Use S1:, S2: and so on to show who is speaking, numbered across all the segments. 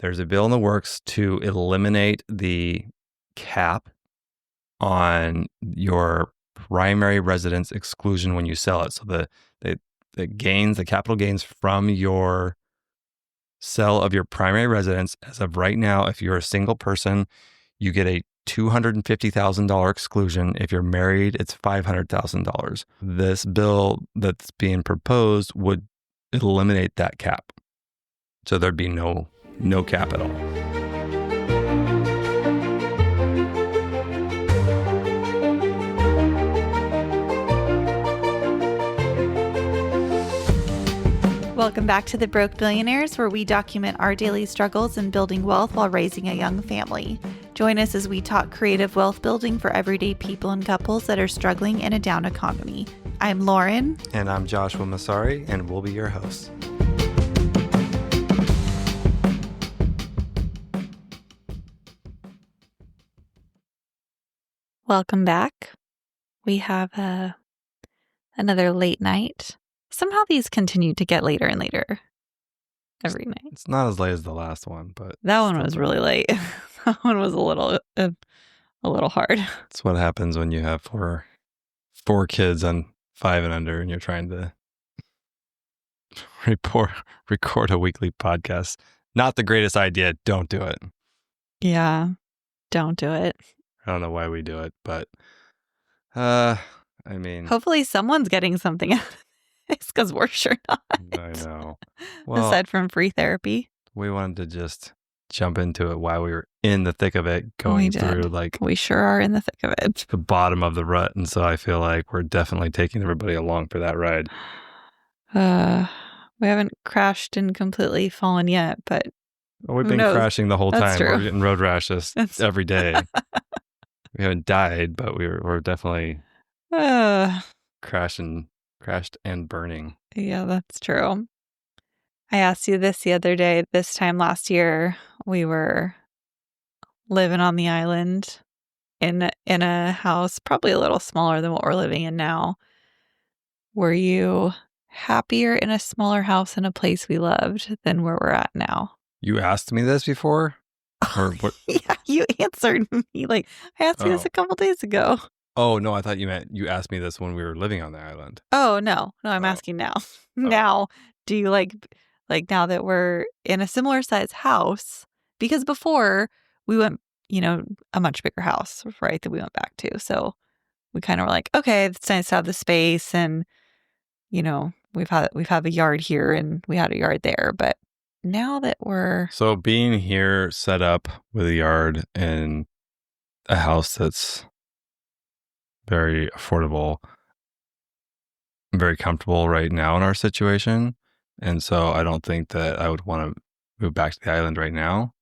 S1: there's a bill in the works to eliminate the cap on your primary residence exclusion when you sell it. So the gains, the capital gains from your sale of your primary residence, as of right now, if you're a single person, you get a $250,000 exclusion. If you're married, it's $500,000. This bill that's being proposed would eliminate that cap. So there'd be no cap at all.
S2: Welcome back to The Broke Billionaires, where we document our daily struggles in building wealth while raising a young family. Join us as we talk creative wealth building for everyday people and couples that are struggling in a down economy. I'm Lauren.
S1: And I'm Joshua Masari, and we'll be your hosts.
S2: Welcome back. We have another late night. Somehow these continue to get later and later every night.
S1: It's not as late as the last one, but
S2: that one was really late. That one was a little hard.
S1: That's what happens when you have four kids on 5 and under, and you're trying to record a weekly podcast. Not the greatest idea. Don't do it.
S2: Yeah, don't do it.
S1: I don't know why we do it, but I mean,
S2: hopefully someone's getting something out of this, because we're sure not.
S1: I know. Well,
S2: aside from free therapy,
S1: we wanted to just jump into it while we were in the thick of it, going through
S2: we sure are in the thick of it,
S1: the bottom of the rut, and so I feel like we're definitely taking everybody along for that ride.
S2: We haven't crashed and completely fallen yet, but
S1: we've been crashing the whole time.
S2: True.
S1: We're getting road rashes every day. We haven't died, but we're definitely crashed and burning.
S2: Yeah, that's true. I asked you this the other day. This time last year, we were living on the island in a house probably a little smaller than what we're living in now. Were you happier in a smaller house in a place we loved than where we're at now?
S1: You asked me this before? Or what?
S2: Yeah, you answered me. I asked you this a couple days ago.
S1: Oh, no, I thought you meant you asked me this when we were living on the island.
S2: Oh, no, I'm asking now. Now, do you like now that we're in a similar size house? Because before we went, a much bigger house, right, that we went back to. So we kind of were like, okay, it's nice to have the space, and we've had a yard here and we had a yard there, but now that we're
S1: being here set up with a yard and a house that's very affordable, I'm very comfortable right now in our situation. And so I don't think that I would want to move back to the island right now.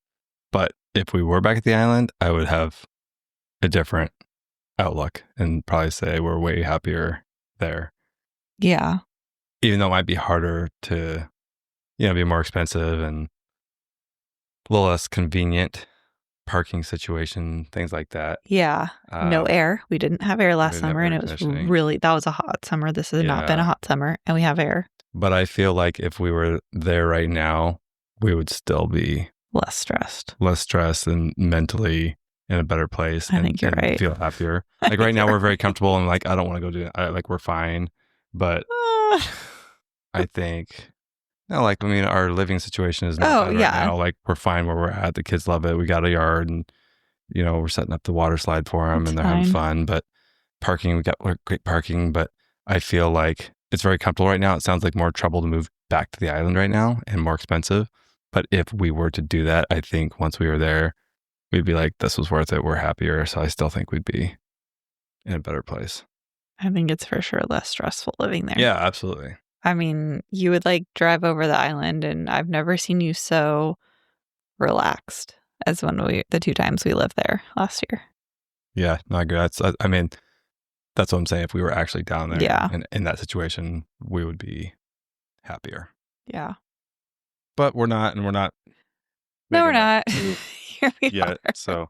S1: But if we were back at the island, I would have a different outlook and probably say we're way happier there.
S2: Yeah.
S1: Even though it might be harder to, be more expensive and a little less convenient parking situation, things like that.
S2: Yeah. No air. We didn't have air last summer, and it was that was a hot summer. This has not been a hot summer, and we have air.
S1: But I feel like if we were there right now, we would still be
S2: less stressed and
S1: mentally in a better place.
S2: I think you're right.
S1: Feel happier. Like right now, we're very comfortable, and I don't want to go do it. We're fine. But I think, our living situation is not bad right now. We're fine where we're at. The kids love it. We got a yard, and we're setting up the water slide for them, and they're having fun. But parking, we got great parking. But I feel like it's very comfortable right now. It sounds like more trouble to move back to the island right now and more expensive. But if we were to do that, I think once we were there, we'd be like, this was worth it. We're happier. So I still think we'd be in a better place.
S2: I think it's for sure less stressful living there.
S1: Yeah, absolutely.
S2: I mean, you would drive over the island, and I've never seen you so relaxed as the 2 times we lived there last year.
S1: Yeah, not good. That's what I'm saying. If we were actually down there and in that situation, we would be happier.
S2: Yeah.
S1: But we're not, and we're not.
S2: No, we're not. Here we are.
S1: So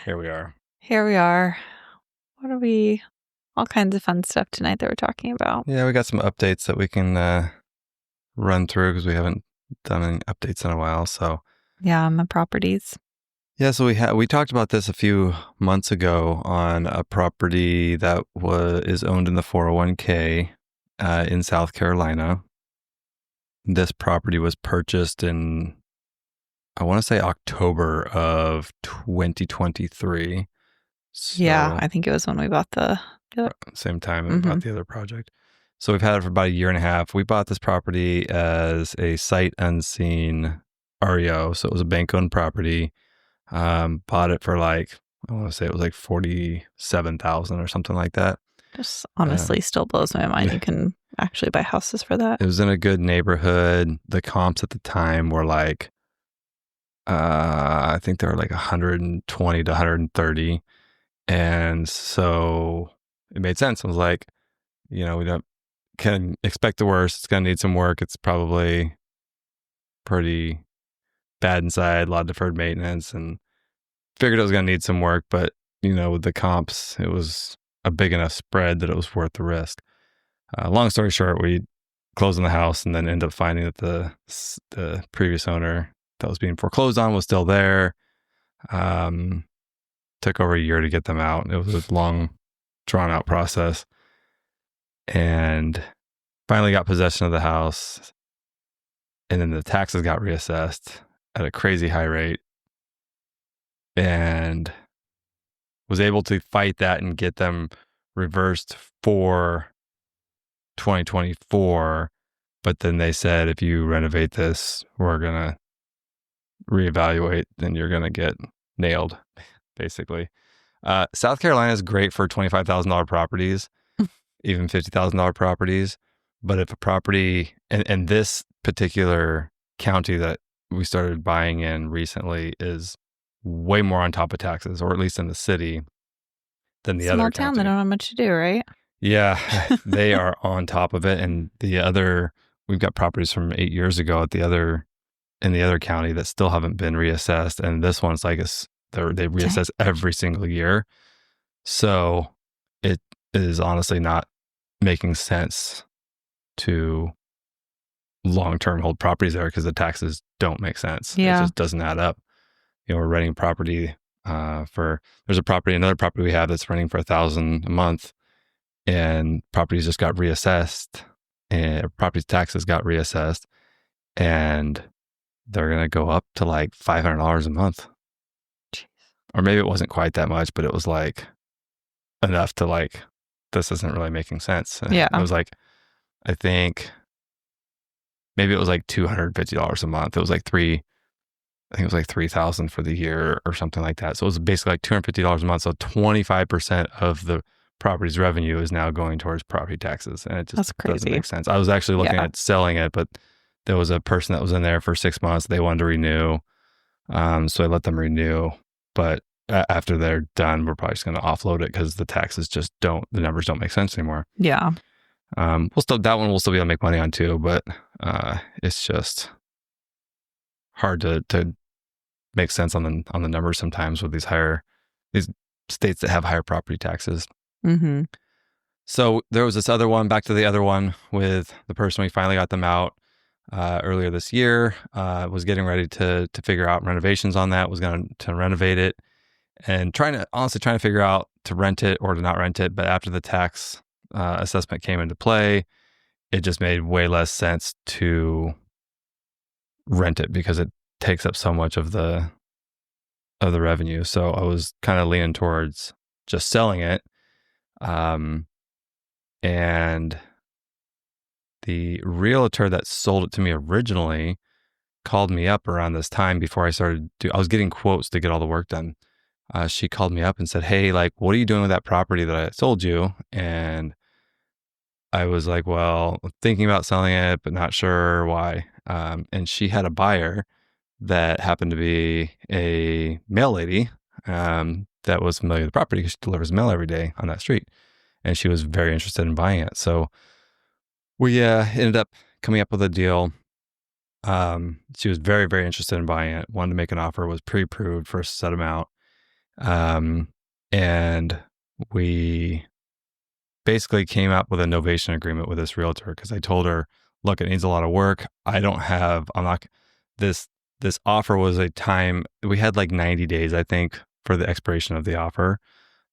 S1: here we are.
S2: Here we are. What are we? All kinds of fun stuff tonight that we're talking about.
S1: Yeah, we got some updates that we can run through because we haven't done any updates in a while. So
S2: Yeah, on the properties.
S1: Yeah, so we talked about this a few months ago on a property that is owned in the 401k in South Carolina. This property was purchased in, I want to say, October of 2023. So,
S2: yeah, I think it was when we bought the
S1: same time we bought the other project. So we've had it for about a year and a half. We bought this property as a sight unseen REO, so it was a bank-owned property. Bought it for like, I want to say it was like $47,000 or something like that.
S2: Just honestly still blows my mind. You can actually buy houses for that.
S1: It was in a good neighborhood. The comps at the time were like, I think they were like 120 to 130. And so it made sense. I was like, we can expect the worst. It's going to need some work. It's probably pretty bad inside, a lot of deferred maintenance, and figured it was going to need some work. But, with the comps, it was a big enough spread that it was worth the risk. Long story short, we closed on the house and then ended up finding that the previous owner that was being foreclosed on was still there. Took over a year to get them out. It was a long, drawn out process. And finally got possession of the house. And then the taxes got reassessed at a crazy high rate. And was able to fight that and get them reversed for 2024. But then they said, if you renovate this, we're going to reevaluate, then you're going to get nailed, basically. South Carolina is great for $25,000 properties, even $50,000 properties. But if a property, and this particular county that we started buying in recently is way more on top of taxes, or at least in the city, than the other
S2: small town. They don't have much to do, right?
S1: Yeah, they are on top of it. And we've got properties from 8 years ago in the other county that still haven't been reassessed. And this one's like they reassess every single year. So it is honestly not making sense to long-term hold properties there because the taxes don't make sense.
S2: Yeah.
S1: It just doesn't add up. We're renting property there's another property we have that's renting for $1,000 a month, and properties just got reassessed, and property taxes got reassessed, and they're going to go up to like $500 a month.
S2: Jeez.
S1: Or maybe it wasn't quite that much, but it was like enough to like, this isn't really making sense.
S2: Yeah.
S1: It was like, I think maybe it was like $250 a month. It was like $3,000 for the year or something like that. So it was basically like $250 a month. So 25% of the property's revenue is now going towards property taxes. And it just doesn't make sense. I was actually looking at selling it, but there was a person that was in there for 6 months. They wanted to renew. So I let them renew. But after they're done, we're probably just going to offload it because the taxes the numbers don't make sense anymore.
S2: Yeah.
S1: That one we'll still be able to make money on too, but it's just hard to make sense on the numbers sometimes with these states that have higher property taxes.
S2: Mm-hmm.
S1: So there was this other one, back to the other one with the person. We finally got them out earlier this year. Was getting ready to figure out renovations on that. Was going to renovate it and trying to figure out to rent it or to not rent it. But after the tax assessment came into play, it just made way less sense to rent it because it takes up so much of the revenue. So I was kind of leaning towards just selling it. And the realtor that sold it to me originally called me up around this time before I was getting quotes to get all the work done. She called me up and said, "Hey, like, what are you doing with that property that I sold you?" And I was like, "Well, I'm thinking about selling it, but not sure why." And she had a buyer that happened to be a mail lady that was familiar with the property because she delivers mail every day on that street. And she was very interested in buying it. So we ended up coming up with a deal. She was very, very interested in buying it, wanted to make an offer, was pre-approved for a set amount. And we basically came up with a novation agreement with this realtor because I told her, look, it needs a lot of work. I'm not, this this offer was a time, we had like 90 days, I think, for the expiration of the offer,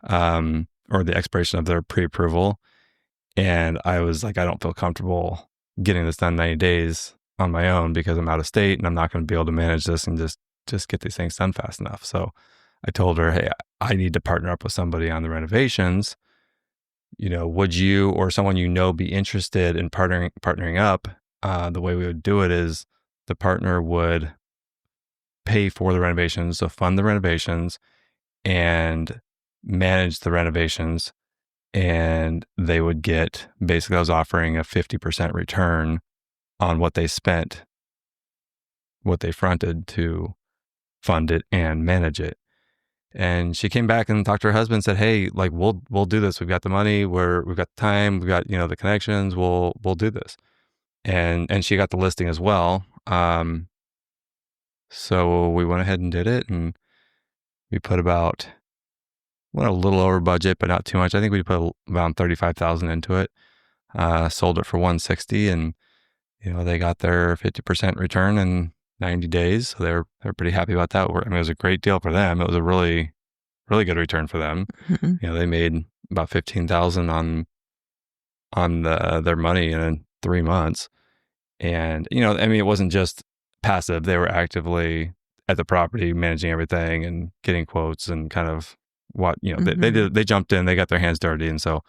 S1: or the expiration of their pre-approval. And I was like, I don't feel comfortable getting this done 90 days on my own because I'm out of state and I'm not going to be able to manage this and just get these things done fast enough. So I told her, hey, I need to partner up with somebody on the renovations. Would you or someone be interested in partnering up? The way we would do it is the partner would pay for the renovations, so fund the renovations and manage the renovations. And they would get, basically I was offering a 50% return on what they spent, what they fronted to fund it and manage it. And she came back and talked to her husband and said, hey, like we'll do this. We've got the money, we've got the time, we've got, the connections, we'll do this. And she got the listing as well. So we went ahead and did it, and we put went a little over budget, but not too much. I think we put around $35,000 into it. Sold it for $160,000, and they got their 50% return in 90 days. So they're pretty happy about that. I mean, it was a great deal for them. It was a really, really good return for them.
S2: Mm-hmm.
S1: They made about $15,000 on their money in 3 months. And I mean, it wasn't just passive. They were actively at the property, managing everything and getting quotes and kind of what
S2: Mm-hmm.
S1: they jumped in, they got their hands dirty, and so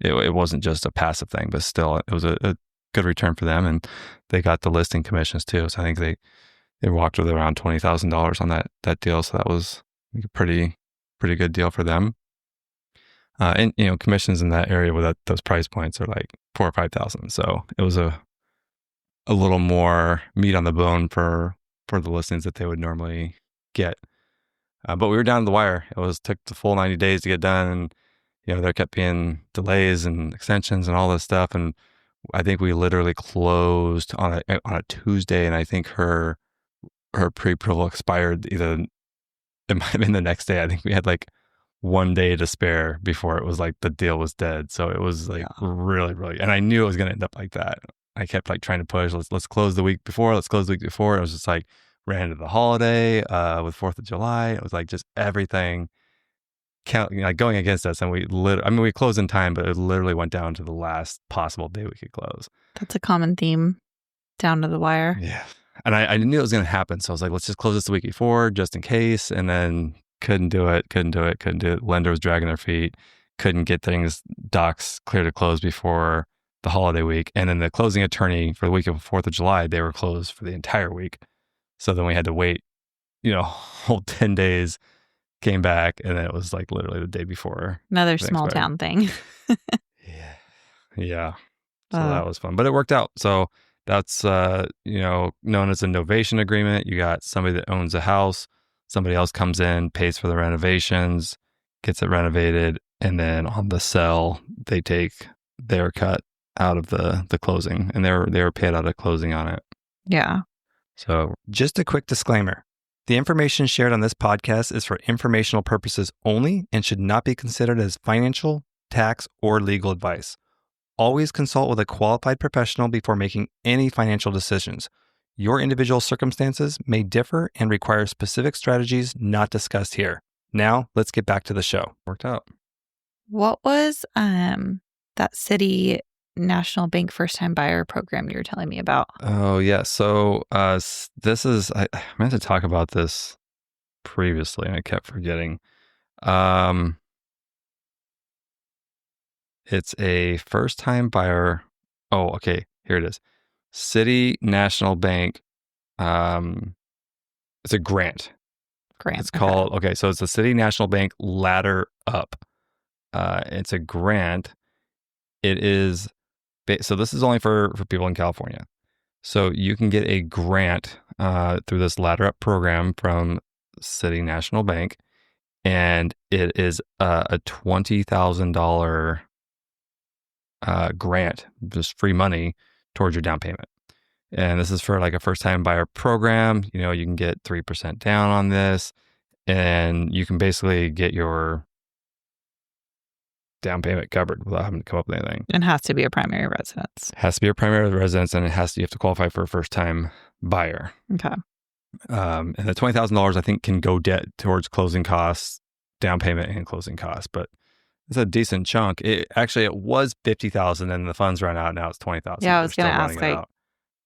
S1: it wasn't just a passive thing, but still it was a good return for them, and they got the listing commissions too. So I think they walked with around $20,000 on that deal. So that was a pretty good deal for them. And commissions in that area with those price points are like $4,000 or $5,000. So it was a little more meat on the bone for the listings that they would normally get. But we were down to the wire. Took the full 90 days to get done, and there kept being delays and extensions and all this stuff. And I think we literally closed on a Tuesday, and I think her pre-approval expired either, it might have been the next day. I think we had like 1 day to spare before it was like the deal was dead. So it was like really, really, and I knew it was going to end up like that. I kept like trying to push, let's close the week before. Let's close the week before. It was just like, ran into the holiday with 4th of July. It was like just everything like going against us. And we closed in time, but it literally went down to the last possible day we could close.
S2: That's a common theme, down to the wire.
S1: Yeah. And I knew it was going to happen. So I was like, let's just close this the week before just in case. And then couldn't do it. Lender was dragging their feet. Couldn't get docs clear to close before the holiday week. And then the closing attorney for the week of 4th of July, they were closed for the entire week. So then we had to wait, whole 10 days, came back, and then it was like literally the day before.
S2: Another small town thing.
S1: Yeah. So that was fun, but it worked out. So that's, known as a novation agreement. You got somebody that owns a house, somebody else comes in, pays for the renovations, gets it renovated, and then on the sell, they take their cut out of the closing, and they were paid out of closing on it.
S2: Yeah.
S1: So just a quick disclaimer. The information shared on this podcast is for informational purposes only and should not be considered as financial, tax, or legal advice. Always consult with a qualified professional before making any financial decisions. Your individual circumstances may differ and require specific strategies not discussed here. Now, let's get back to the show. Worked out.
S2: What was that City National Bank first-time buyer program you were telling me about?
S1: Oh, yeah. So this is, I meant to talk about this previously and I kept forgetting. It's a first-time buyer. Oh, okay. Here it is. City National Bank. It's a grant. It's called, okay, so it's the City National Bank Ladder Up. It's a grant. It is, so this is only for people in California. So you can get a grant through this Ladder Up program from City National Bank, and it is a $20,000 grant, just free money towards your down payment. And this is for like a first-time buyer program. You can get 3% down on this, and you can basically get your down payment covered without having to come up with anything.
S2: It has to be a primary residence.
S1: It has to be a primary residence, and you have to qualify for a first-time buyer.
S2: Okay.
S1: And the $20,000 I think can go debt towards closing costs, down payment, and closing costs. But it's a decent chunk. It was 50,000, and the funds ran out. Now it's 20,000.
S2: Yeah, I was going to ask, like,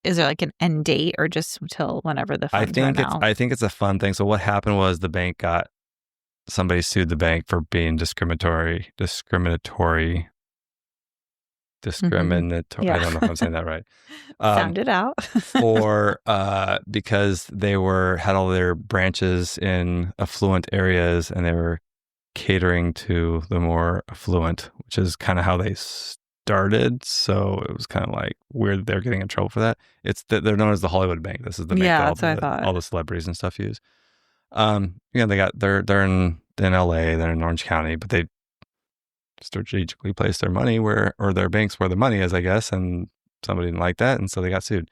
S2: is there like an end date or just until whenever the funds run out?
S1: I think it's a fun thing. So what happened was somebody sued the bank for being discriminatory.
S2: Mm-hmm. Yeah.
S1: I don't know if I'm saying that right.
S2: Sound it out.
S1: Because they had all their branches in affluent areas, and they were catering to the more affluent, which is kind of how they started. So it was kind of like weird they're getting in trouble for that. They're known as the Hollywood Bank. This is the bank
S2: that's what I thought.
S1: All the celebrities and stuff use. They're in LA, they're in Orange County, but they strategically placed their money or their banks where the money is, I guess, and somebody didn't like that, and so they got sued.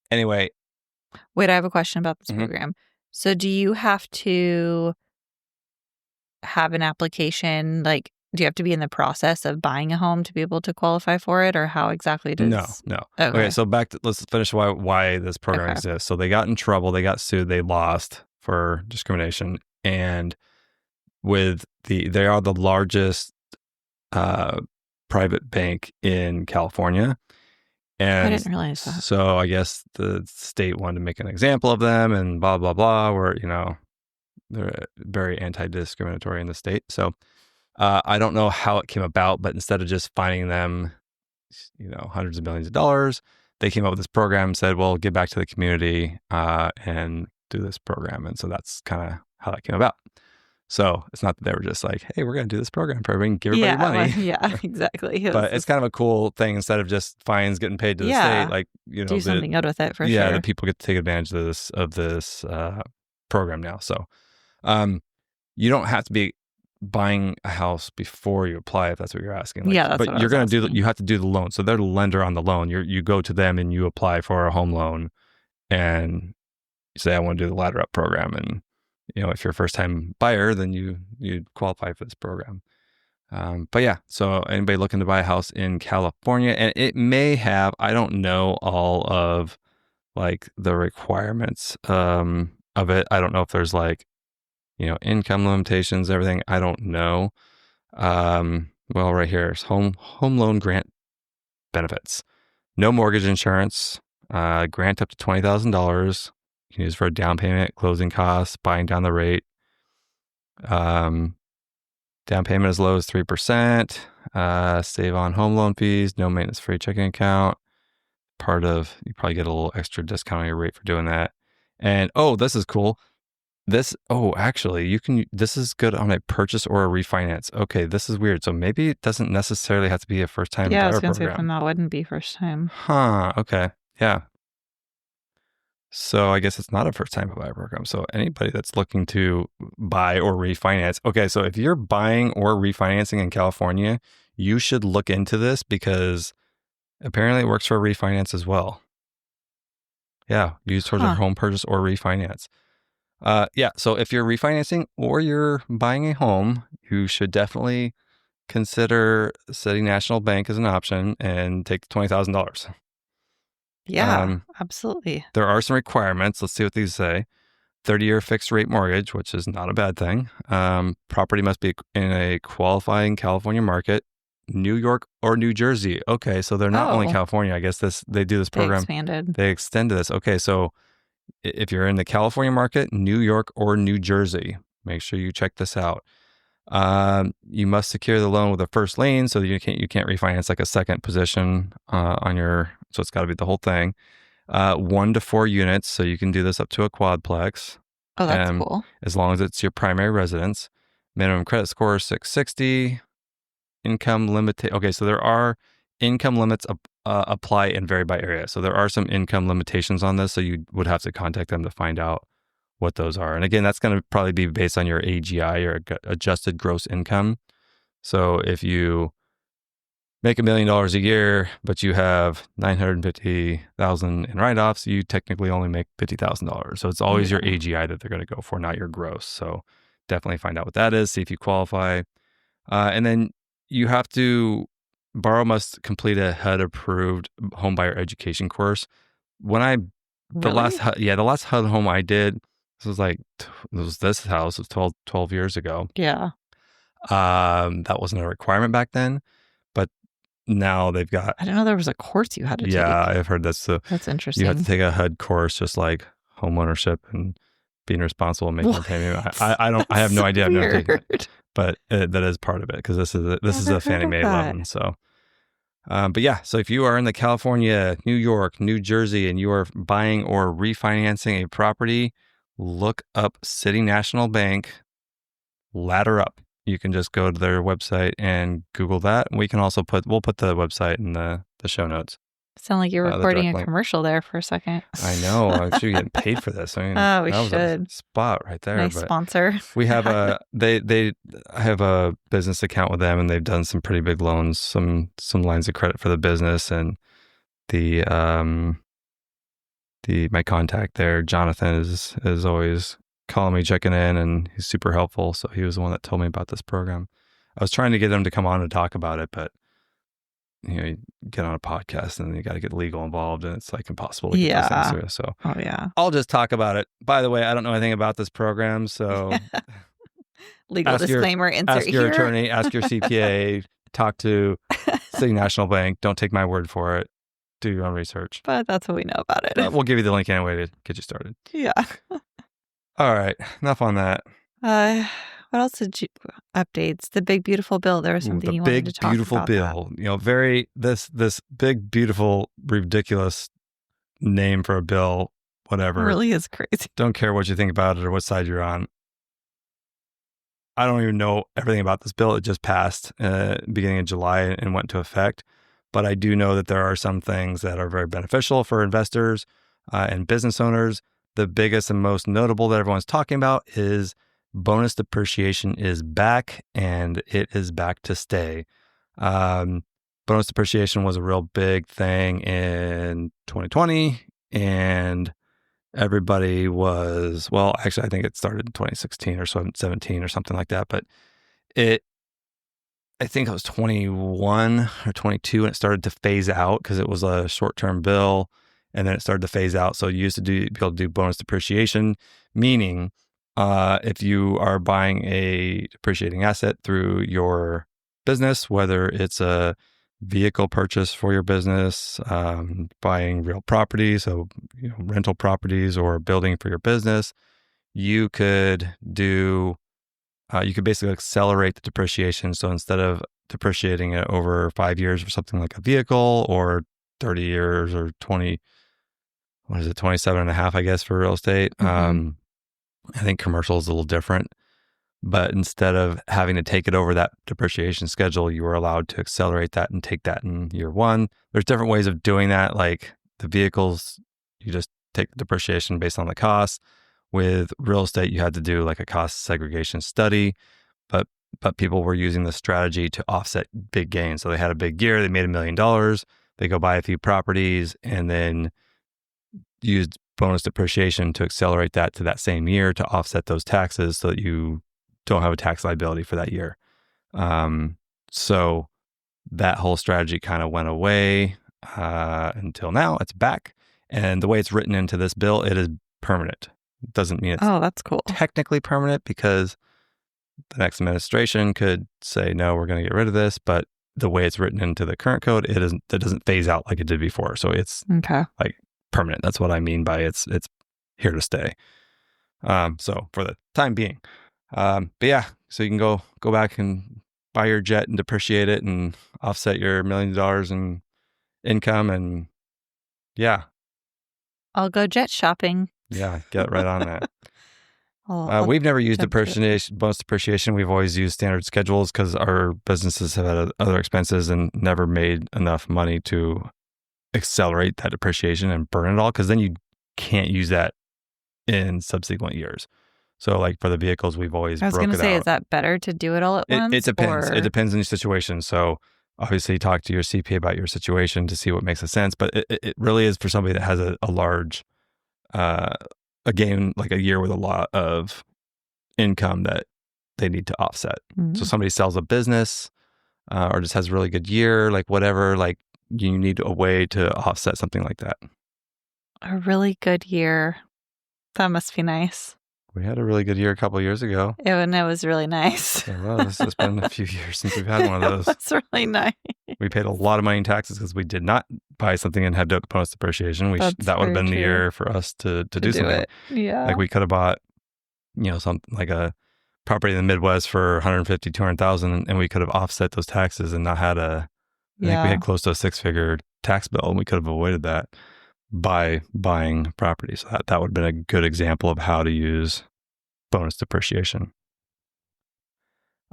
S1: Anyway.
S2: Wait, I have a question about this program. So do you have to have an application, like, do you have to be in the process of buying a home to be able to qualify for it, or how exactly does...
S1: No. Okay, so let's finish why this program exists. So they got in trouble, they got sued, they lost for discrimination, and they are the largest private bank in California. And
S2: I didn't realize that.
S1: So I guess the state wanted to make an example of them and blah, blah, blah, where, they're very anti-discriminatory in the state. So I don't know how it came about, but instead of just fining them, hundreds of millions of dollars, they came up with this program and said, well, give back to the community and do this program. And so that's kind of how that came about. So it's not that they were just like, hey, we're going to do this program for everybody and give everybody money.
S2: Yeah, exactly.
S1: But it's kind of a cool thing. Instead of just fines getting paid to the state, like,
S2: do something good with it for sure.
S1: Yeah, the people get to take advantage of this program now. So you don't have to be buying a house before you apply, if that's what you're asking.
S2: That's
S1: but
S2: what
S1: you're going to you have to do the loan. So they're the lender on the loan. You go to them and you apply for a home loan, and you say, I want to do the ladder up program. And if you're a first time buyer, then you qualify for this program. But yeah, so anybody looking to buy a house in California, and it may have, I don't know all of like the requirements of it. I don't know if there's like, income limitations, everything. I don't know. Well, right here is home loan grant benefits. No mortgage insurance, grant up to $20,000. You can use for a down payment, closing costs, buying down the rate. Down payment as low as 3%. Save on home loan fees. No maintenance free checking account. You probably get a little extra discount on your rate for doing that. And this is cool. Actually, this is good on a purchase or a refinance. Okay, this is weird. So maybe it doesn't necessarily have to be a first time buyer program.
S2: Yeah, I was going to say that wouldn't be first time.
S1: Huh, okay. Yeah. So I guess it's not a first time buyer program. So anybody that's looking to buy or refinance. Okay, so if you're buying or refinancing in California, you should look into this because apparently it works for a refinance as well. Yeah, used towards a home purchase or refinance. So if you're refinancing or you're buying a home, you should definitely consider City National Bank as an option and take the $20,000.
S2: Yeah, absolutely.
S1: There are some requirements. Let's see what these say. 30-year fixed rate mortgage, which is not a bad thing. Property must be in a qualifying California market, New York or New Jersey. Okay, so they're not only California. I guess they do this program. They extended this. Okay, so if you're in the California market, New York or New Jersey, make sure you check this out. You must secure the loan with a first lien, so that you can't refinance like a second position so it's got to be the whole thing. 1 to 4 units, so you can do this up to a quadplex.
S2: Oh, that's cool.
S1: As long as it's your primary residence. Minimum credit score is 660. Income limit. Okay, so there are income limits apply and vary by area. So there are some income limitations on this, so you would have to contact them to find out what those are. And again, that's going to probably be based on your AGI, or adjusted gross income. So if you make $1 million a year, but you have $950,000 in write-offs, you technically only make $50,000. So it's always your AGI that they're going to go for, not your gross. So definitely find out what that is, see if you qualify. And then you have to, borrower must complete a HUD-approved homebuyer education course. When I The last HUD home I did, this house was 12 years ago.
S2: Yeah.
S1: That wasn't a requirement back then, but now they've got.
S2: I didn't know there was a course you had to take.
S1: Yeah, I've heard that's
S2: interesting.
S1: You have to take a HUD course, just like home ownership and being responsible and making a payment. I have no idea. I've never taken it, but that is part of it because this is a Fannie Mae loan. So, but yeah, so if you are in the California, New York, New Jersey, and you are buying or refinancing a property, look up City National Bank, Ladder Up. You can just go to their website and Google that. We can also we'll put the website in the show notes.
S2: Sound like you're recording a commercial there for a second.
S1: I know. I should be getting paid for this. I mean,
S2: we should.
S1: Was a spot right there.
S2: Nice sponsor.
S1: We have I have a business account with them, and they've done some pretty big loans, some lines of credit for the business, and my contact there, Jonathan, is always calling me, checking in, and he's super helpful. So he was the one that told me about this program. I was trying to get him to come on and talk about it, but you get on a podcast and then you got to get legal involved, and it's like impossible to get those things through. So I'll just talk about it. By the way, I don't know anything about this program, so
S2: legal disclaimer.
S1: Ask your attorney, ask your CPA, talk to City National Bank. Don't take my word for it. Do your own research.
S2: But that's what we know about it.
S1: We'll give you the link anyway to get you started.
S2: Yeah.
S1: All right. Enough on that.
S2: What else did you updates? The big beautiful bill. There was something you wanted to talk about.
S1: The big beautiful bill. You know, this big beautiful ridiculous name for a bill. Whatever.
S2: It really is crazy.
S1: Don't care what you think about it or what side you're on. I don't even know everything about this bill. It just passed beginning of July and went into effect. But I do know that there are some things that are very beneficial for investors and business owners. The biggest and most notable that everyone's talking about is bonus depreciation is back, and it is back to stay. Bonus depreciation was a real big thing in 2020, and everybody was, well, actually, I think it started in 2016 or 17 or something like that, but I think it was 21 or 22, and it started to phase out because it was a short-term bill, and then it started to phase out. So you used to be able to do bonus depreciation, meaning if you are buying a depreciating asset through your business, whether it's a vehicle purchase for your business, buying real property, so rental properties or a building for your business, you could basically accelerate the depreciation. So instead of depreciating it over 5 years for something like a vehicle, or 30 years or 27 and a half, I guess, for real estate. Mm-hmm. I think commercial is a little different, but instead of having to take it over that depreciation schedule, you are allowed to accelerate that and take that in year one. There's different ways of doing that. Like the vehicles, you just take the depreciation based on the cost. With real estate, you had to do like a cost segregation study, but people were using the strategy to offset big gains. So they had a big year, they made $1 million, they go buy a few properties and then used bonus depreciation to accelerate that to that same year to offset those taxes so that you don't have a tax liability for that year. So that whole strategy kind of went away until now. It's back. And the way it's written into this bill, it is permanent. It doesn't mean it's
S2: that's cool.
S1: Technically permanent, because the next administration could say, no, we're going to get rid of this. But the way it's written into the current code, it doesn't phase out like it did before. So it's like permanent. That's what I mean by it's here to stay. So for the time being, but yeah, so you can go back and buy your jet and depreciate it and offset your $1 million in income, and yeah,
S2: I'll go jet shopping.
S1: Yeah, get right on that. We've never used bonus depreciation. We've always used standard schedules because our businesses have had other expenses and never made enough money to accelerate that depreciation and burn it all, because then you can't use that in subsequent years. So like for the vehicles, we've always broken it out. I was going to say,
S2: is that better to do it all at once?
S1: It depends. It depends on your situation. So obviously talk to your CPA about your situation to see what makes sense. But it really is for somebody that has a large, again, like a year with a lot of income that they need to offset. Mm-hmm. So somebody sells a business or just has a really good year, like whatever, like you need a way to offset something like that.
S2: A really good year. That must be nice.
S1: We had a really good year a couple of years ago.
S2: It was really nice.
S1: It was. It's been a few years since we've had one of those.
S2: It's really nice.
S1: We paid a lot of money in taxes because we did not buy something and have bonus depreciation. That would have been the year for us to do something.
S2: Yeah.
S1: Like we could have bought, something like a property in the Midwest for 150, 200,000, and we could have offset those taxes and not had I think we had close to a 6-figure tax bill, and we could have avoided that by buying property. So that would have been a good example of how to use bonus depreciation.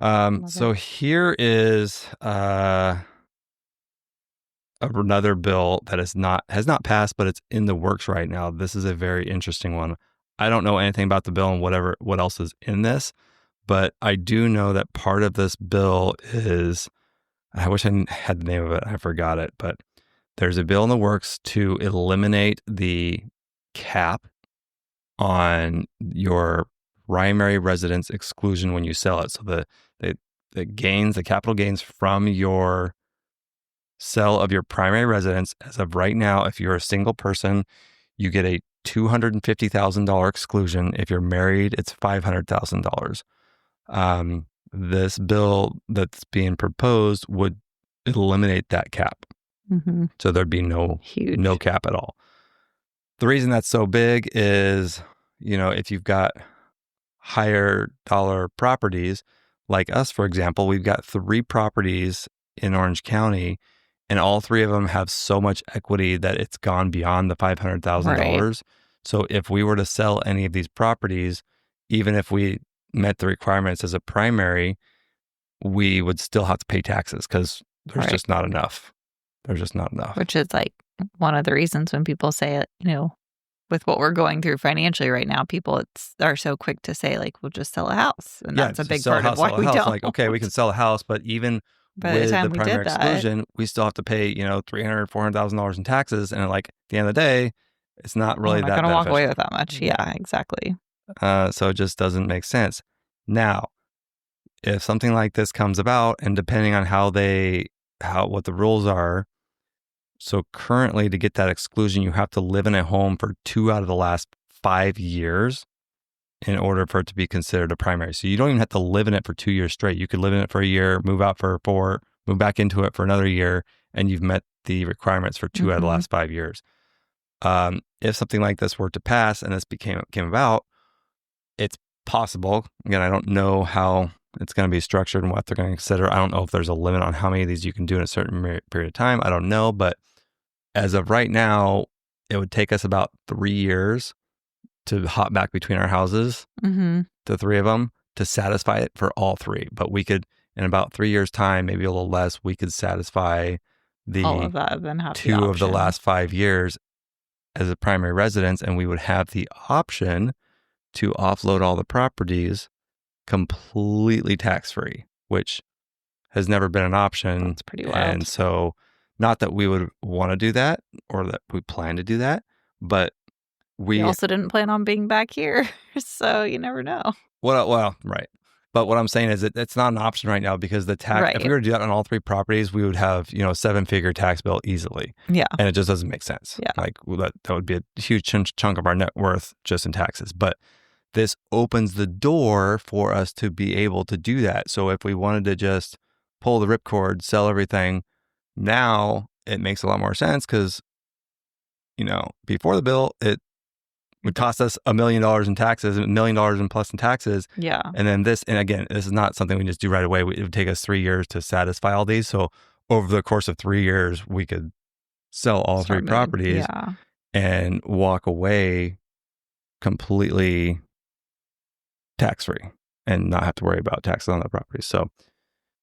S1: So here is another bill that has not passed, but it's in the works right now. This is a very interesting one. I don't know anything about the bill and what else is in this, but I do know that part of this bill is, I wish I had the name of it. I forgot it, but there's a bill in the works to eliminate the cap on your primary residence exclusion when you sell it. So the gains, the capital gains from your sale of your primary residence, as of right now, if you're a single person, you get a $250,000 exclusion. If you're married, it's $500,000. This bill that's being proposed would eliminate that cap.
S2: Mm-hmm.
S1: So there'd be no cap at all. The reason that's so big is, if you've got higher dollar properties, like us, for example, we've got 3 properties in Orange County, and all 3 of them have so much equity that it's gone beyond the $500,000. Right. So if we were to sell any of these properties, even if we met the requirements as a primary, we would still have to pay taxes because there's just not enough. There's just not enough.
S2: Which is like one of the reasons when people say it, with what we're going through financially right now, people are so quick to say, like, we'll just sell a house. And that's a big part of why we don't.
S1: Like, okay, we can sell a house, but even with the primary exclusion, we still have to pay, $300,000, $400,000 in taxes. And like at the end of the day, it's not really that beneficial.
S2: I'm not going to walk away with that much. Yeah, exactly.
S1: So it just doesn't make sense. Now, if something like this comes about, and depending on what the rules are, so currently to get that exclusion, you have to live in a home for 2 out of the last 5 years in order for it to be considered a primary. So you don't even have to live in it for 2 years straight. You could live in it for a year, move out for 4, move back into it for another year, and you've met the requirements for 2 out of the last 5 years. If something like this were to pass and this came about, it's possible. Again, I don't know how it's going to be structured and what they're going to consider. I don't know if there's a limit on how many of these you can do in a certain period of time. I don't know. But as of right now, it would take us about 3 years to hop back between our houses, the 3 of them, to satisfy it for all 3. But we could, in about 3 years' time, maybe a little less, we could satisfy
S2: all of that, then have
S1: 2 of the last 5 years as a primary residence, and we would have the option to offload all the properties completely tax-free, which has never been an option.
S2: That's pretty wild.
S1: And so, not that we would want to do that or that we plan to do that, but we
S2: also didn't plan on being back here. So you never know.
S1: Well, right. But what I'm saying is it's not an option right now because the tax, if we were to do that on all 3 properties, we would have, a 7-figure tax bill easily.
S2: Yeah.
S1: And it just doesn't make sense.
S2: Yeah.
S1: Like that would be a huge chunk of our net worth just in taxes. But this opens the door for us to be able to do that. So if we wanted to just pull the ripcord, sell everything, now it makes a lot more sense because, before the bill, it would cost us $1 million in taxes, $1 million in plus in taxes.
S2: Yeah.
S1: And then this is not something we just do right away. It would take us 3 years to satisfy all these. So over the course of 3 years, we could sell all 3 properties and walk away completely tax-free and not have to worry about taxes on the property. So,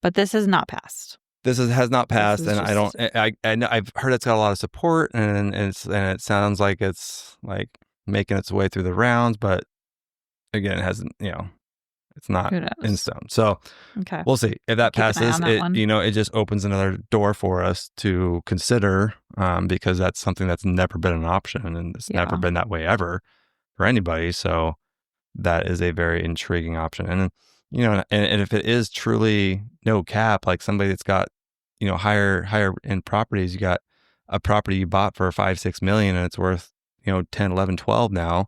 S2: but this has not passed.
S1: Has not passed, and I've heard it's got a lot of support, and it sounds like it's like making its way through the rounds, but again, it hasn't, it's not in stone. So we'll see if that passes. It just opens another door for us to consider, because that's something that's never been an option, and it's never been that way ever for anybody. So that is a very intriguing option. And and if it is truly no cap, like somebody that's got, higher end properties, you got a property you bought for $5-6 million and it's worth 10, 11, 12 now.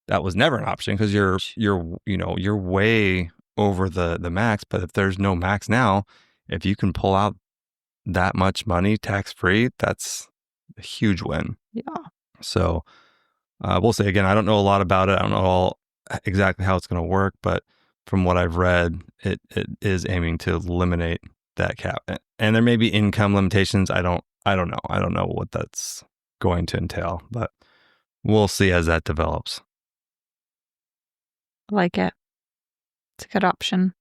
S1: That was never an option because you're way over the max. But if there's no max now, if you can pull out that much money tax free, that's a huge win.
S2: Yeah.
S1: So we'll say again, I don't know a lot about it. I don't know exactly how it's going to work, but from what I've read, it is aiming to eliminate that cap. And there may be income limitations. I don't know. I don't know what that's going to entail, but we'll see as that develops.
S2: I like it. It's a good option.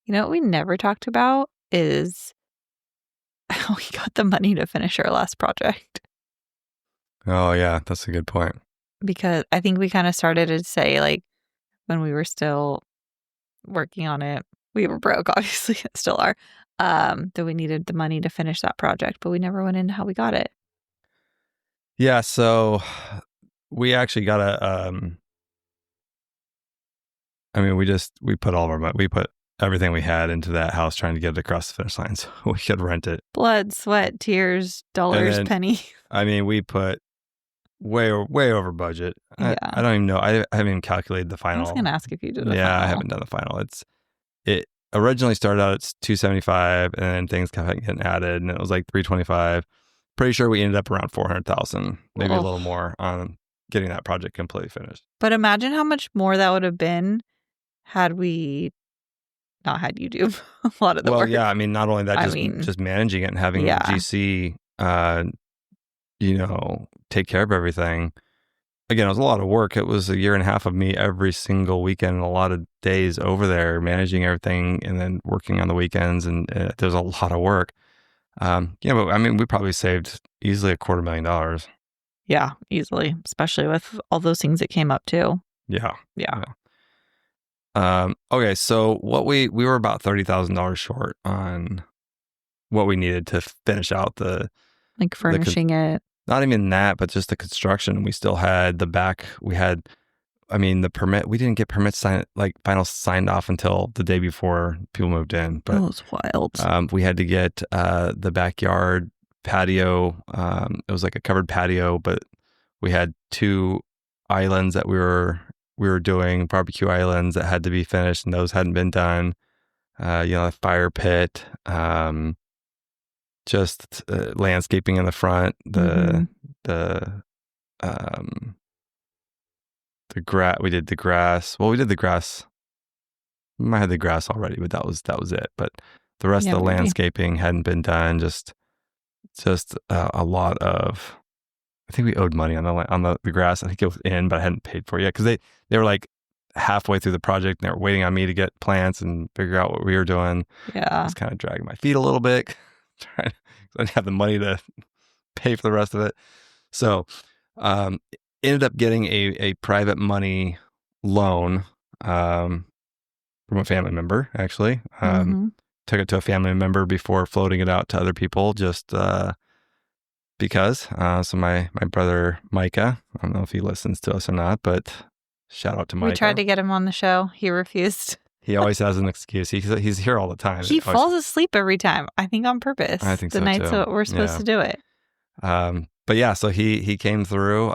S2: You know what we never talked about is how we got the money to finish our last project.
S1: Oh, yeah, that's a good point.
S2: Because I think we kind of started to say, like, when we were still working on it, we were broke, obviously, still are, that we needed the money to finish that project, but we never went into how we got it.
S1: Yeah, so we actually got we put all of our money, we put everything we had into that house trying to get it across the finish line so we could rent it.
S2: Blood, sweat, tears, dollars, pennies.
S1: I mean, we put way over budget.
S2: Yeah.
S1: I don't even know. I haven't even calculated the final.
S2: I was going to ask if you did the final.
S1: Yeah, I haven't done the final. It originally started out at $275, and then things kept getting added, and it was like $325. Pretty sure we ended up around $400,000, maybe a little more, on getting that project completely finished.
S2: But imagine how much more that would have been had we not had you do a lot of the work.
S1: Well, yeah, I mean, not only that, just managing it and having GC, take care of everything. Again, it was a lot of work. It was a year and a half of me every single weekend, and a lot of days over there managing everything and then working on the weekends. And there's a lot of work. But I mean, we probably saved easily $250,000.
S2: Yeah, easily, especially with all those things that came up too.
S1: Yeah. Okay, so what we were about $30,000 short on what we needed to finish out
S2: furnishing it.
S1: Not even that, but just the construction. We still had the back. The permit. We didn't get permits final signed off until the day before people moved in. But
S2: that was wild.
S1: We had to get the backyard patio. It was like a covered patio, but we had 2 islands that we were doing, barbecue islands that had to be finished, and those hadn't been done. A fire pit. Just landscaping in the front, the grass. We did the grass. Well, we did the grass. We might have the grass already, but that was it. But the rest of the landscaping hadn't been done. Just a lot of. I think we owed money on the grass. I think it was in, but I hadn't paid for it yet because they were like halfway through the project and they were waiting on me to get plants and figure out what we were doing.
S2: Yeah,
S1: I was kind of dragging my feet a little bit. I didn't have the money to pay for the rest of it. So ended up getting a private money loan from a family member, actually. Took it to a family member before floating it out to other people just because. So my brother, Micah, I don't know if he listens to us or not, but shout out to Micah.
S2: We tried to get him on the show. He refused.
S1: He always has an excuse. He's here all the time.
S2: He falls asleep every time. I think on purpose.
S1: I think
S2: the
S1: so
S2: nights
S1: too.
S2: that we're supposed to do it.
S1: But yeah, so he came through.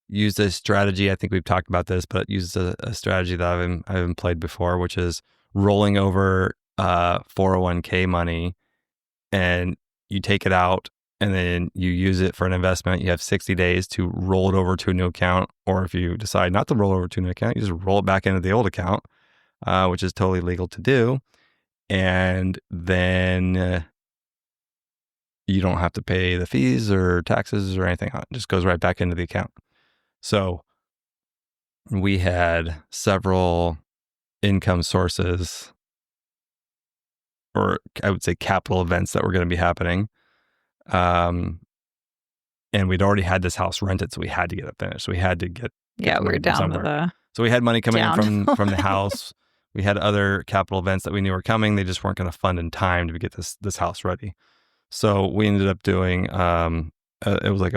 S1: Used a strategy. I think we've talked about this, but used a strategy that I haven't played before, which is rolling over 401k money, and you take it out, and then you use it for an investment. You have 60 days to roll it over to a new account, or if you decide not to roll over to a new account, you just roll it back into the old account. Which is totally legal to do. And then you don't have to pay the fees or taxes or anything. It just goes right back into the account. So we had several income sources, or I would say capital events that were going to be happening. And we'd already had this house rented, so we had to get it finished. So we had to get
S2: we were down somewhere. To the
S1: So we had money coming in from the house. We had other capital events that we knew were coming. They just weren't going to fund in time to get this house ready. So we ended up doing, it was like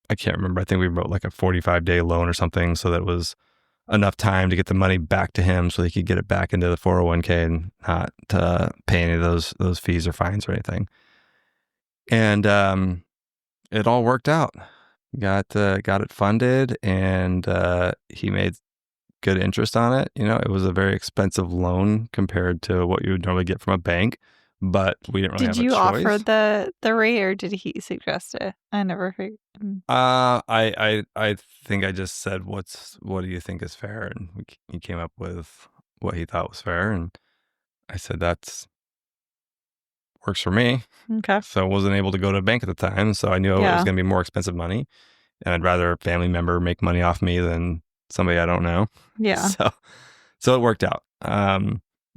S1: I can't remember. I think we wrote like a 45-day loan or something. So that was enough time to get the money back to him so he could get it back into the 401k and not pay any of those fees or fines or anything. And it all worked out. got it funded, and he made good interest on it. It was a very expensive loan compared to what you would normally get from a bank, but we didn't really have a choice.
S2: Did you offer the rate, or did he suggest it? I never heard.
S1: I think I just said, what do you think is fair? And he came up with what he thought was fair, and I said, that's works for me.
S2: Okay.
S1: So I wasn't able to go to a bank at the time, so I knew it was going to be more expensive money, and I'd rather a family member make money off me than somebody I don't know.
S2: Yeah.
S1: So it worked out.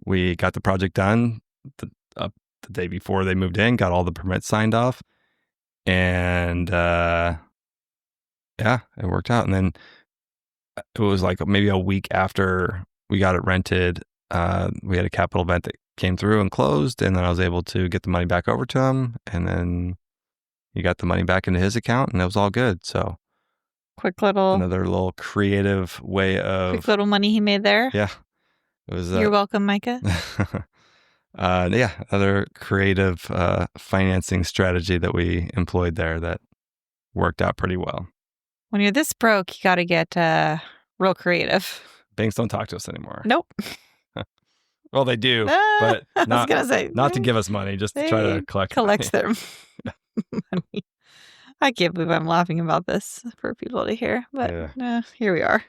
S1: We got the project done the day before they moved in, got all the permits signed off, and it worked out. And then it was like maybe a week after we got it rented, we had a capital event that came through and closed, and then I was able to get the money back over to him, and then he got the money back into his account, and it was all good. So another little creative way of
S2: quick little money he made there.
S1: Yeah, it was.
S2: You're welcome, Micah.
S1: Another creative financing strategy that we employed there that worked out pretty well.
S2: When you're this broke, you got to get real creative.
S1: Banks don't talk to us anymore.
S2: Nope.
S1: Well, they do, but not,
S2: I was gonna say,
S1: not to give us money, just to try to collect
S2: their money. I can't believe I'm laughing about this for people to hear, but here we are.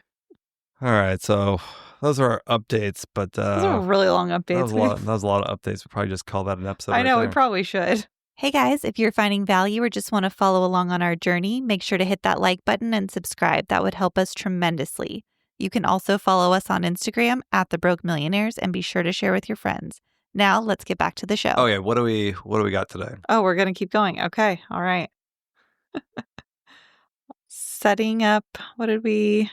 S1: All right, so those are our updates, but
S2: those are really long updates.
S1: That was a lot of updates. We'll probably just call that an episode.
S2: I know, we probably should. Hey guys, if you're finding value or just want to follow along on our journey, make sure to hit that like button and subscribe. That would help us tremendously. You can also follow us on Instagram @TheBrokeMillionaires and be sure to share with your friends. Now let's get back to the show.
S1: Oh yeah, what do we got today?
S2: Oh, we're gonna keep going. Okay, all right. Setting up. We're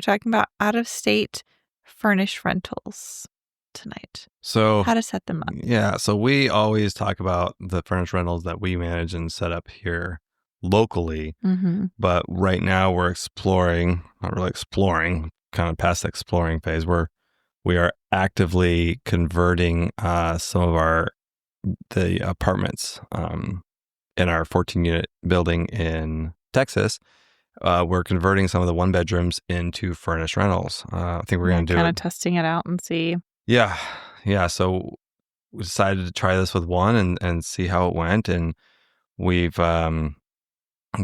S2: talking about out-of-state furnished rentals tonight.
S1: So
S2: how to set them up?
S1: Yeah, so we always talk about the furnished rentals that we manage and set up here locally, but right now we're not really exploring, kind of past the exploring phase. We are actively converting some of the apartments in our 14-unit building in Texas. We're converting some of the one bedrooms into furnished rentals. I think we're going to do
S2: kind of testing it out and see.
S1: Yeah. So we decided to try this with one and see how it went, and we've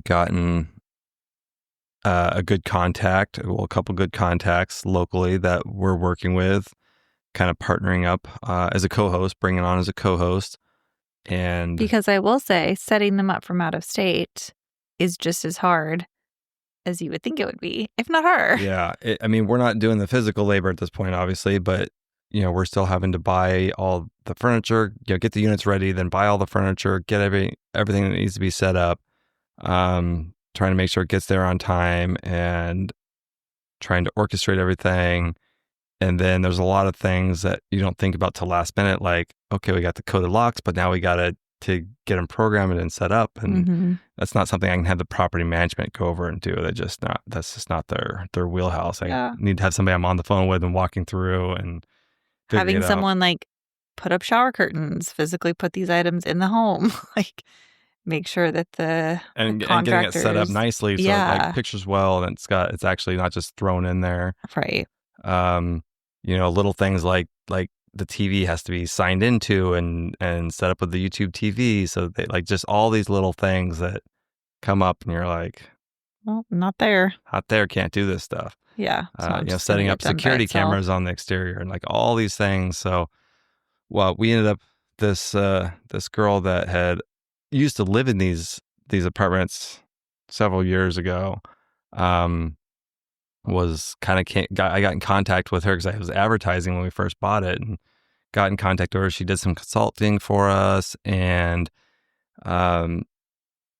S1: gotten a couple good contacts locally that we're working with, kind of partnering up as a co-host, bringing on as a co-host. And
S2: because I will say, setting them up from out of state is just as hard as you would think it would be, if not harder.
S1: Yeah. We're not doing the physical labor at this point, obviously, but we're still having to buy all the furniture, get the units ready, then buy all the furniture, get everything that needs to be set up, trying to make sure it gets there on time, and trying to orchestrate everything. And then there's a lot of things that you don't think about till last minute, like, okay, we got the coded locks, but now we got to get them programmed and set up. And that's not something I can have the property management go over and do. That's just not their wheelhouse. I need to have somebody I'm on the phone with and walking through and
S2: having someone like put up shower curtains, physically put these items in the home, like make sure that the
S1: getting it set up nicely so it like pictures well, and it's actually not just thrown in there.
S2: Right.
S1: Little things like the TV has to be signed into and set up with the YouTube TV, so they like just all these little things that come up and you're like,
S2: well, not there,
S1: can't do this stuff.
S2: Yeah.
S1: Setting up security cameras on the exterior and like all these things. So, we ended up this girl that had used to live in these apartments several years ago. I got in contact with her because I was advertising when we first bought it, and got in contact with her. She did some consulting for us, and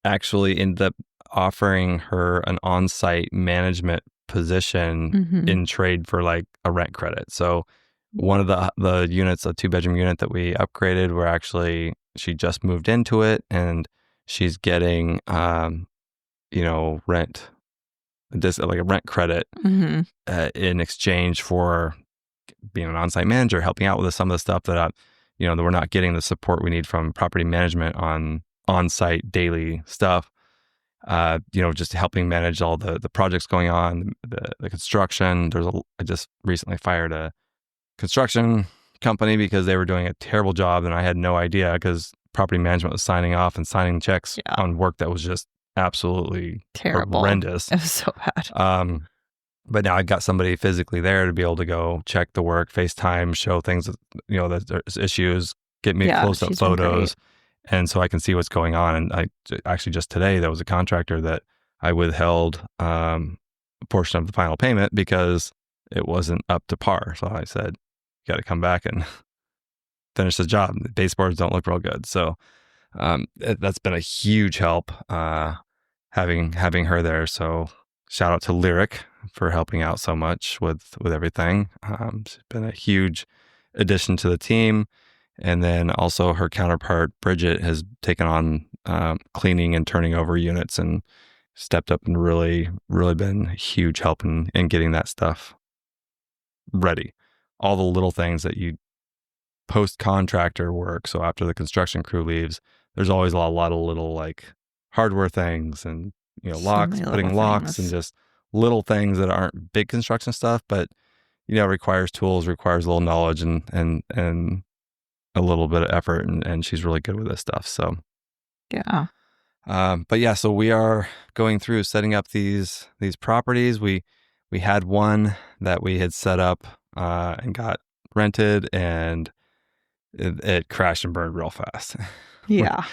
S1: actually ended up offering her an on-site management position in trade for like a rent credit. So one of the units, a 2-bedroom unit that we upgraded, she just moved into it, and she's getting rent, like a rent credit in exchange for being an on-site manager, helping out with some of the stuff that that we're not getting the support we need from property management on on-site daily stuff. just helping manage all the projects going on, the construction. I just recently fired a construction company because they were doing a terrible job, and I had no idea because property management was signing off and signing checks on work that was just absolutely
S2: terrible,
S1: horrendous.
S2: It was so bad.
S1: But now I've got somebody physically there to be able to go check the work, FaceTime, show things, that there's issues, get me close-up photos. And so I can see what's going on. And I actually just today, there was a contractor that I withheld a portion of the final payment because it wasn't up to par. So I said, you got to come back and finish the job. The baseboards don't look real good. So that's been a huge help having her there. So shout out to Lyric for helping out so much with everything. It's been a huge addition to the team. And then also her counterpart, Bridget, has taken on cleaning and turning over units and stepped up and really, really been a huge help in getting that stuff ready. All the little things that you post-contractor work. So after the construction crew leaves, there's always a lot of little like hardware things and, locks, putting locks and just little things that aren't big construction stuff, but, requires tools, requires a little knowledge and a little bit of effort, and she's really good with this stuff. So
S2: yeah.
S1: But yeah, so we are going through setting up these properties. We had one that we had set up and got rented, and it crashed and burned real fast.
S2: Yeah.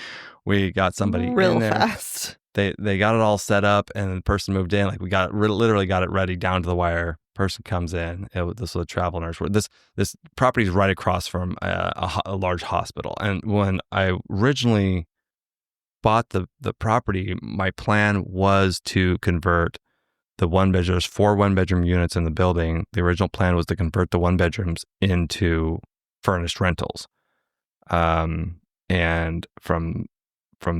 S1: We got somebody
S2: real
S1: in there.
S2: Fast.
S1: They got it all set up, and the person moved in. Like we literally got it ready down to the wire. Person comes in. This was a travel nurse. This property is right across from a large hospital. And when I originally bought the property, my plan was to convert the there's 4 1-bedroom units in the building. The original plan was to convert the 1 bedrooms into furnished rentals. And from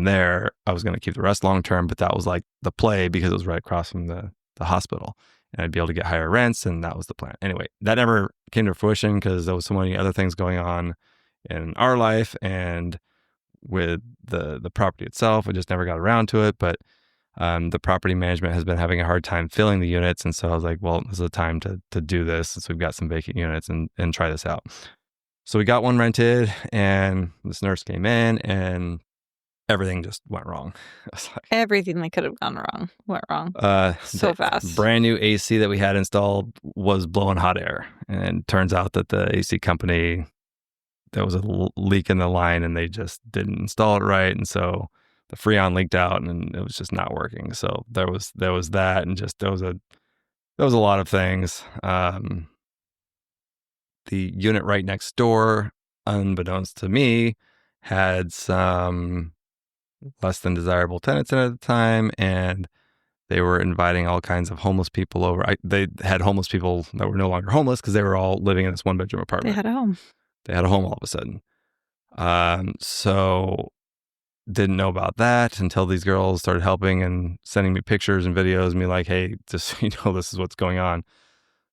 S1: there, I was going to keep the rest long term, but that was like the play because it was right across from the hospital. And I'd be able to get higher rents, and that was the plan. Anyway, that never came to fruition because there was so many other things going on in our life and with the property itself. We just never got around to it. But the property management has been having a hard time filling the units. And so I was like, well, this is the time to do this since we've got some vacant units and try this out. So we got one rented, and this nurse came in, and everything just went wrong.
S2: Everything that could have gone wrong went wrong so fast.
S1: Brand new AC that we had installed was blowing hot air. And turns out that the AC company, there was a leak in the line and they just didn't install it right. And so the Freon leaked out and it was just not working. So there was that, and just there was a lot of things. The unit right next door, unbeknownst to me, had some less than desirable tenants in it at the time, and they were inviting all kinds of homeless people over. They had homeless people that were no longer homeless because they were all living in this 1-bedroom apartment.
S2: They had a home.
S1: They had a home all of a sudden. So didn't know about that until these girls started helping and sending me pictures and videos and be like, hey, just so you know, this is what's going on.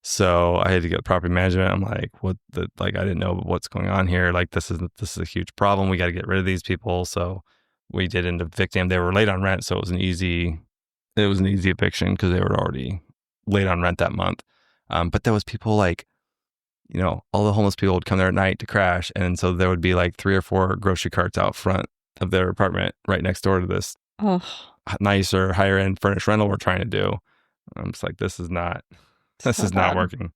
S1: So I had to get property management. I'm like, I didn't know what's going on here. Like, this is a huge problem. We got to get rid of these people. So we did end up evicting them. They were late on rent, so it was an easy eviction because they were already late on rent that month. But there was people like, all the homeless people would come there at night to crash, and so there would be like 3 or 4 grocery carts out front of their apartment right next door to this nicer, higher end furnished rental we're trying to do. I'm just like, this is not working.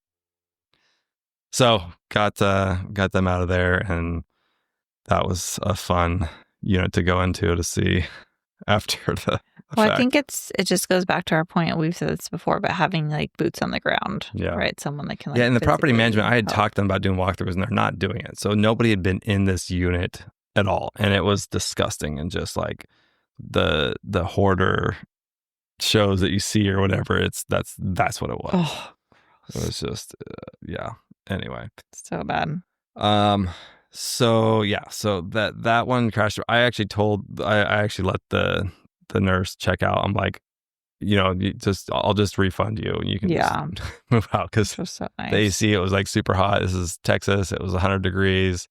S1: So got them out of there, and that was a fun unit to go into to see after the
S2: fact. I think it just goes back to our point. We've said this before, but having like boots on the ground, right? Someone that can
S1: and the property management, I had talked to them about doing walkthroughs, and they're not doing it. So nobody had been in this unit at all, and it was disgusting, and just like the hoarder shows that you see or whatever. That's what it was.
S2: Oh,
S1: it was just Anyway,
S2: so bad.
S1: So that one crashed. I actually let the nurse check out. I'm like, I'll just refund you and you can just move out, because
S2: so nice.
S1: The AC, it was like super hot. This is Texas. It was 100 degrees,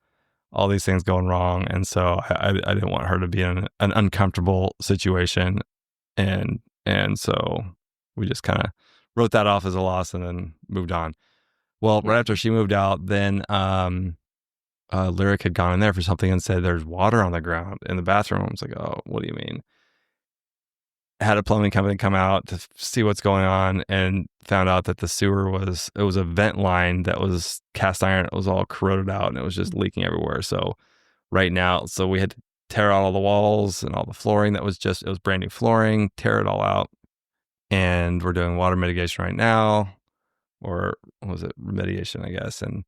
S1: all these things going wrong. And so I didn't want her to be in an uncomfortable situation And so we just kind of wrote that off as a loss and then moved on. Well, right after she moved out, then Lyric had gone in there for something and said there's water on the ground in the bathroom. I was like, oh, what do you mean? Had a plumbing company come out to see what's going on and found out that the sewer was a vent line that was cast iron. It was all corroded out and it was just leaking everywhere. So right now, we had to tear out all the walls and all the flooring it was brand new flooring, tear it all out. And we're doing water mitigation right now, or what was it? Remediation, I guess, and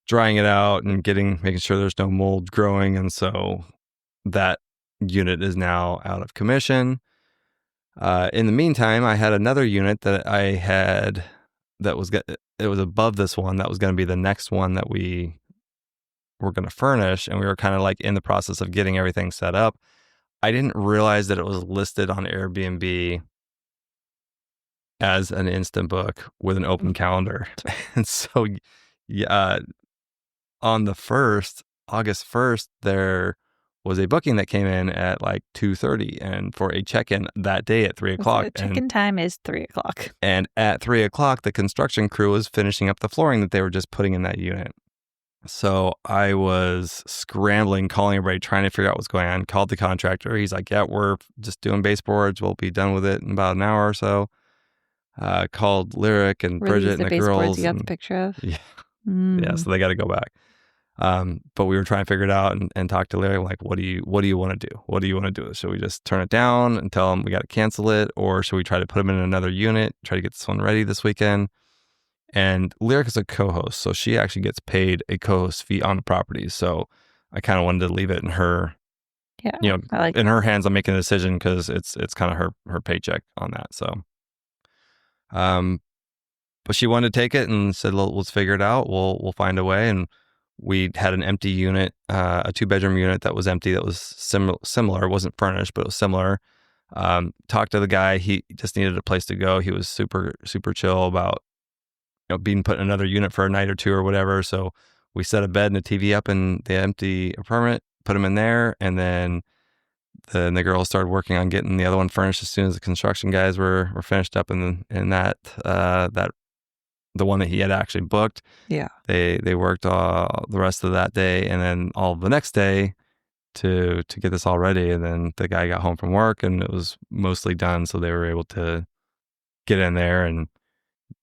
S1: drying it out and making sure there's no mold growing. And so that unit is now out of commission. In the meantime, I had another unit that I had it was above this one that was going to be the next one that we were going to furnish. And we were kind of like in the process of getting everything set up. I didn't realize that it was listed on Airbnb as an instant book with an open calendar. And so, on the August 1st, there was a booking that came in at like 2:30 and for a check-in that day at 3:00.
S2: The check-in time is 3:00.
S1: And at 3:00, the construction crew was finishing up the flooring that they were just putting in that unit. So I was scrambling, calling everybody, trying to figure out what's going on. Called the contractor. He's like, yeah, we're just doing baseboards. We'll be done with it in about an hour or so. Called Lyric and Bridget and the girls.
S2: You got the picture of?
S1: Yeah. Yeah, so they got to go back. But we were trying to figure it out and talk to Larry, like, what do you want to do? What do you want to do? Should we just turn it down and tell them we got to cancel it? Or should we try to put them in another unit, try to get this one ready this weekend? And Lyric is a co-host, so she actually gets paid a co-host fee on the properties. So I kind of wanted to leave it in her, in her hands on making a decision because it's kind of her paycheck on that. So, but she wanted to take it and said, let's figure it out. We'll find a way. And we had an empty unit, a 2-bedroom unit that was empty. That was similar. It wasn't furnished, but it was similar. Talked to the guy. He just needed a place to go. He was super, super chill about, being put in another unit for a night or two or whatever. So we set a bed and a TV up in the empty apartment, put him in there. And then the girls started working on getting the other one furnished as soon as the construction guys were finished up in that the one that he had actually booked.
S2: Yeah.
S1: They worked the rest of that day and then all the next day to get this all ready. And then the guy got home from work and it was mostly done. So they were able to get in there and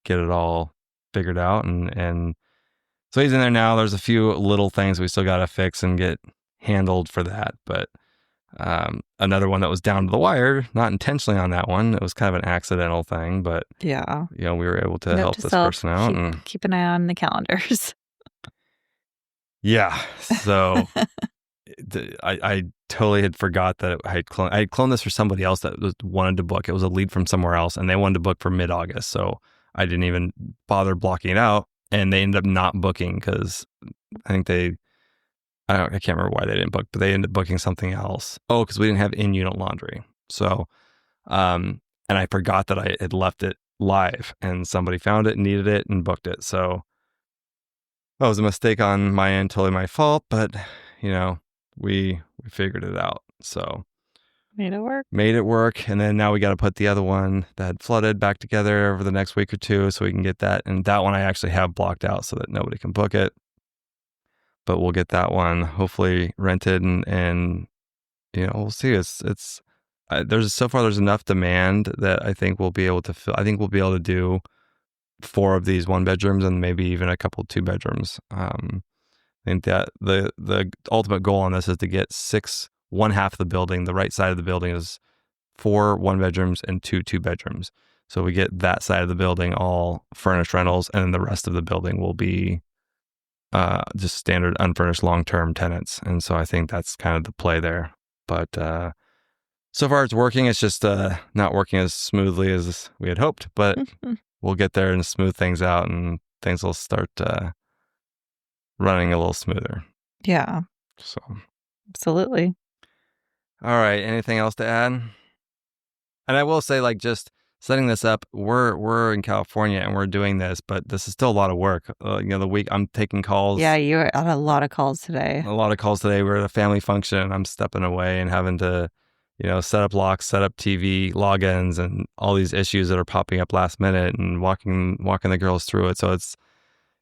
S1: get it all figured out. And so he's in there now. There's a few little things we still got to fix and get handled for that. But another one that was down to the wire, not intentionally on that one. It was kind of an accidental thing, but
S2: yeah,
S1: we were able to help this person out and
S2: keep an eye on the calendars.
S1: Yeah. So I totally had forgot that I had cloned this for somebody else that wanted to book. It was a lead from somewhere else and they wanted to book for mid-August. So I didn't even bother blocking it out and they ended up not booking because I think I can't remember why they didn't book, but they ended up booking something else. Oh, because we didn't have in-unit laundry. So, and I forgot that I had left it live and somebody found it and needed it and booked it. So that was a mistake on my end, totally my fault, but we figured it out. So
S2: made it work.
S1: And then now we got to put the other one that had flooded back together over the next week or two so we can get that. And that one I actually have blocked out so that nobody can book it. But we'll get that one hopefully rented and we'll see. It's there's enough demand that I think we'll be able to fill. I think we'll be able to do 4 of these 1-bedrooms and maybe even a couple 2-bedrooms. I think that the ultimate goal on this is to get 6, one half of the building. The right side of the building is 4 1-bedrooms and 2 2-bedrooms. So we get that side of the building all furnished rentals, and then the rest of the building will be just standard unfurnished long-term tenants. And so I think that's kind of the play there. But so far it's working. It's just not working as smoothly as we had hoped, but we'll get there and smooth things out and things will start running a little smoother.
S2: Yeah.
S1: So
S2: absolutely.
S1: All right. Anything else to add? And I will say, like, just setting this up, we're in California and we're doing this, but this is still a lot of work. The week I'm taking calls.
S2: Yeah, you were on a lot of calls today.
S1: We're at a family function and I'm stepping away and having to set up locks, set up TV logins, and all these issues that are popping up last minute, and walking the girls through it. So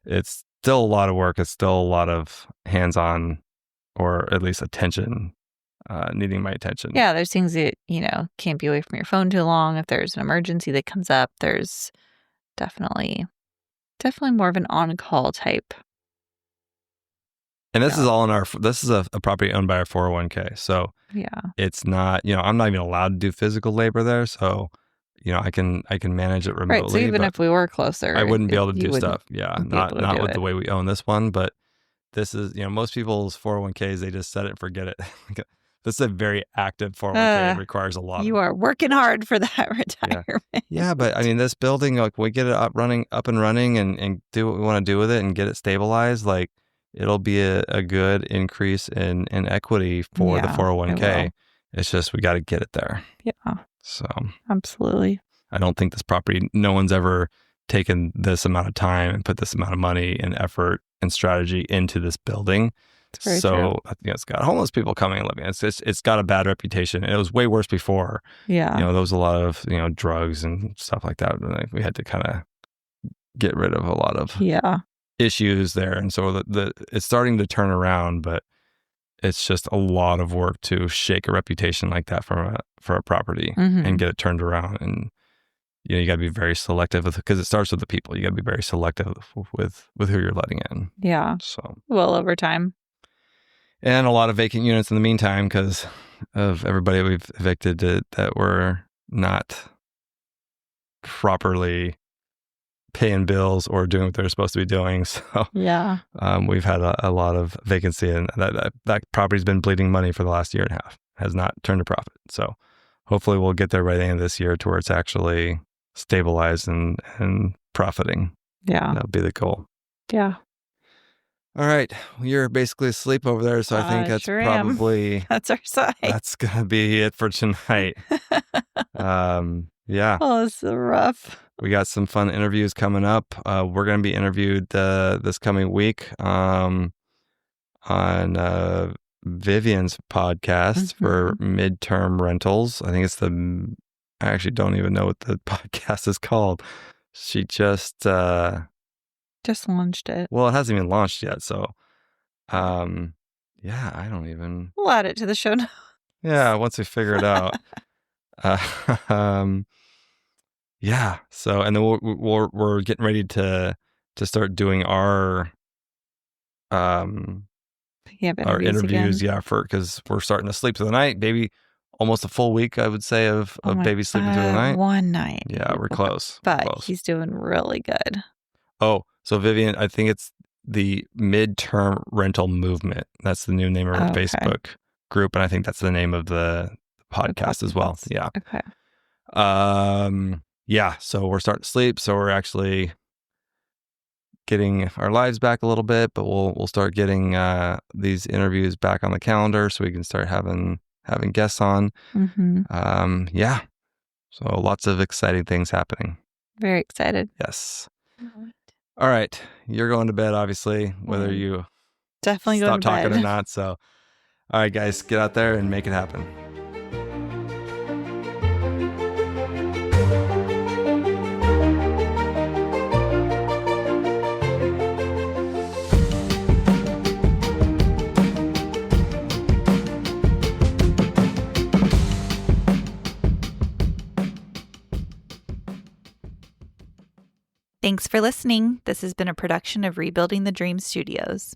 S1: it's still a lot of work. It's still a lot of hands-on, or at least attention, needing my attention.
S2: Yeah, there's things that, can't be away from your phone too long. If there's an emergency that comes up, there's definitely more of an on-call type.
S1: And this is all this is a property owned by our 401k. So
S2: yeah,
S1: it's not, I'm not even allowed to do physical labor there. So, I can manage it remotely.
S2: Right. So even if we were closer,
S1: I wouldn't be able to do stuff. Yeah. Not with the way we own this one, but this is, most people's 401ks, they just set it and forget it. This is a very active 401k. It requires a lot.
S2: You are working hard for that retirement.
S1: Yeah, but I mean, this building, like, we get it up and running and do what we want to do with it and get it stabilized. Like, it'll be a good increase in equity for the 401k. It's just, we got to get it there.
S2: Yeah.
S1: So
S2: absolutely.
S1: I don't think this property, no one's ever taken this amount of time and put this amount of money and effort and strategy into this building. So I think it's got homeless people coming and living. It's got a bad reputation. And it was way worse before. Yeah. There was a lot of, drugs and stuff like that. And we had to kind of get rid of a lot of issues there. And so it's starting to turn around, but it's just a lot of work to shake a reputation like that for a property and get it turned around. And you got to be very selective because it starts with the people. You got to be very selective with who you're letting in.
S2: Yeah.
S1: So
S2: over time.
S1: And a lot of vacant units in the meantime because of everybody we've evicted that were not properly paying bills or doing what they're supposed to be doing. So we've had a lot of vacancy, and that property's been bleeding money for the last year and a half. Has not turned a profit. So hopefully we'll get there by the end of this year to where it's actually stabilized and profiting. Yeah. That'll be the goal.
S2: Yeah.
S1: All right. You're basically asleep over there, so I think that's probably...
S2: That's our side.
S1: That's going to be it for tonight. Yeah.
S2: Oh, it's so rough.
S1: We got some fun interviews coming up. We're going to be interviewed this coming week on Vivian's podcast for midterm rentals. I think I actually don't even know what the podcast is called. She just
S2: launched it.
S1: Well, it hasn't even launched yet. So, yeah, I don't even.
S2: We'll add it to the show notes.
S1: Yeah, once we figure it out. Yeah. So, and then we're getting ready to start doing our interviews.
S2: Again.
S1: Yeah, because we're starting to sleep through the night. Baby, almost a full week, I would say, of baby sleeping through the night.
S2: One night.
S1: Yeah, we're close.
S2: But he's doing really good.
S1: Oh, so Vivian, I think it's the Midterm Rental Movement. That's the new name of our Facebook group, and I think that's the name of the podcast as well. Yeah.
S2: Okay.
S1: Yeah. So we're starting to sleep. So we're actually getting our lives back a little bit, but we'll start getting these interviews back on the calendar so we can start having guests on. Yeah. So lots of exciting things happening.
S2: Very excited.
S1: Yes. All right. You're going to bed, obviously, whether you
S2: definitely
S1: stop talking or not. So, all right, guys, get out there and make it happen.
S2: Thanks for listening. This has been a production of Rebuilding the Dream Studios.